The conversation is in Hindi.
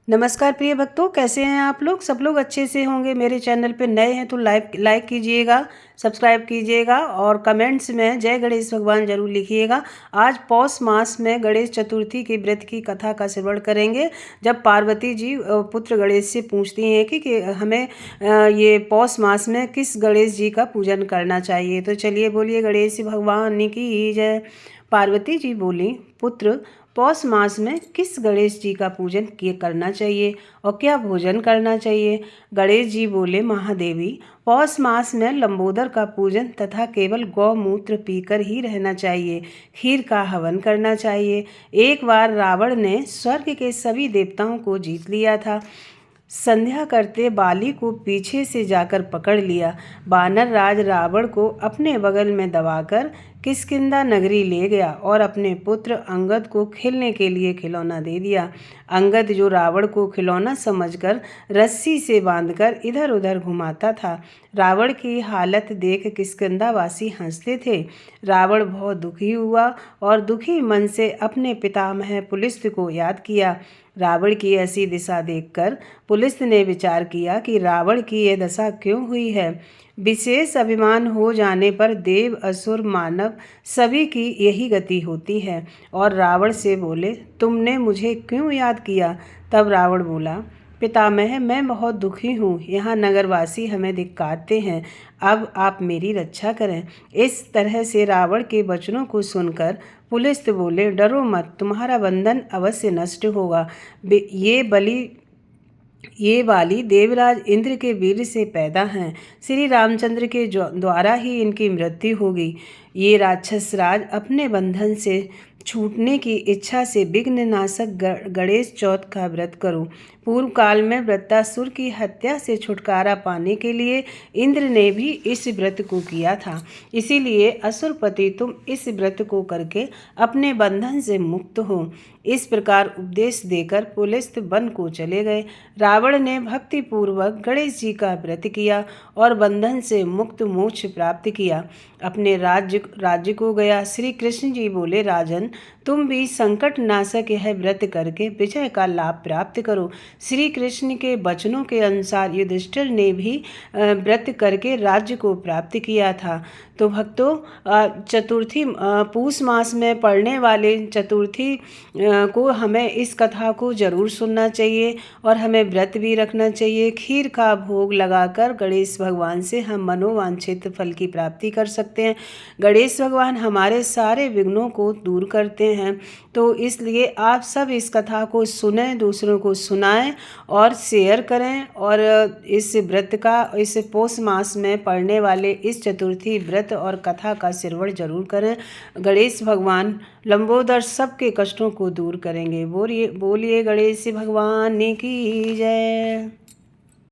नमस्कार प्रिय भक्तों, कैसे हैं आप लोग। सब लोग अच्छे से होंगे। मेरे चैनल पे नए हैं तो लाइक कीजिएगा, सब्सक्राइब कीजिएगा और कमेंट्स में जय गणेश भगवान जरूर लिखिएगा। आज पौष मास में गणेश चतुर्थी के व्रत की कथा का श्रवण करेंगे। जब पार्वती जी पुत्र गणेश से पूछती हैं कि हमें ये पौष मास में किस गणेश जी का पूजन करना चाहिए, तो चलिए बोलिए गणेश भगवान की जय। पार्वती जी बोली, पुत्र पौष मास में किस गणेश जी का पूजन करना चाहिए और क्या भोजन करना चाहिए। गणेश जी बोले, महादेवी, पौष मास में लंबोदर का पूजन तथा केवल गौमूत्र पीकर ही रहना चाहिए। खीर का हवन करना चाहिए। एक बार रावण ने स्वर्ग के सभी देवताओं को जीत लिया था। संध्या करते बाली को पीछे से जाकर पकड़ लिया। वानर राज रावण को अपने बगल में दबाकर किष्किंधा नगरी ले गया और अपने पुत्र अंगद को खेलने के लिए खिलौना दे दिया। अंगद, जो रावण को खिलौना समझकर रस्सी से बांधकर इधर उधर घुमाता था। रावण की हालत देख किष्किंधावासी हंसते थे। रावण बहुत दुखी हुआ और दुखी मन से अपने पितामह पुलस्त्य को याद किया। रावण की ऐसी दिशा देखकर पुलस्त्य ने विचार किया कि रावण की यह दशा क्यों हुई है। विशेष अभिमान हो जाने पर देव, असुर, मानव सभी की यही गति होती है। और रावण से बोले, तुमने मुझे क्यों याद किया। तब रावण बोला, पितामह, मैं बहुत दुखी हूँ। यहाँ नगरवासी हमें धिक्कारते हैं। अब आप मेरी रक्षा करें। इस तरह से रावण के वचनों को सुनकर पुलस्त्य बोले, डरो मत, तुम्हारा बंधन अवश्य नष्ट होगा। ये बाली देवराज इंद्र के वीर से पैदा हैं। श्री रामचंद्र के द्वारा ही इनकी मृत्यु होगी। ये राक्षस राज अपने बंधन से छूटने की इच्छा से विघ्न नाशक गणेश चौथ का व्रत करो। पूर्व काल में वृत्तासुर की हत्या से छुटकारा पाने के लिए इंद्र ने भी इस व्रत को किया था। इसीलिए असुरपति, तुम इस व्रत को करके अपने बंधन से मुक्त हो। इस प्रकार उपदेश देकर पुलस्त्य वन को चले गए। रावण ने भक्तिपूर्वक गणेश जी का व्रत किया और बंधन से मुक्त मोक्ष प्राप्त किया। अपने राज्य को गया। श्री कृष्ण जी बोले, राजन, तुम भी संकट नाशक यह व्रत करके विजय का लाभ प्राप्त करो। श्री कृष्ण के वचनों के अनुसार युधिष्ठिर ने भी व्रत करके राज्य को प्राप्त किया था। तो भक्तों, चतुर्थी पूष मास में पड़ने वाले चतुर्थी को हमें इस कथा को जरूर सुनना चाहिए और हमें व्रत भी रखना चाहिए। खीर का भोग लगाकर गणेश भगवान से हम मनोवांछित फल की प्राप्ति कर सकते हैं। गणेश भगवान हमारे सारे विघ्नों को दूर करते हैं। तो इसलिए आप सब इस कथा को सुनें, दूसरों को सुनाएं और शेयर करें। और इस व्रत का, इस पौष मास में पड़ने वाले इस चतुर्थी व्रत और कथा का श्रवण जरूर करें। गणेश भगवान लंबोदर सबके कष्टों को दूर करेंगे। बोलिए गणेश भगवान की जय।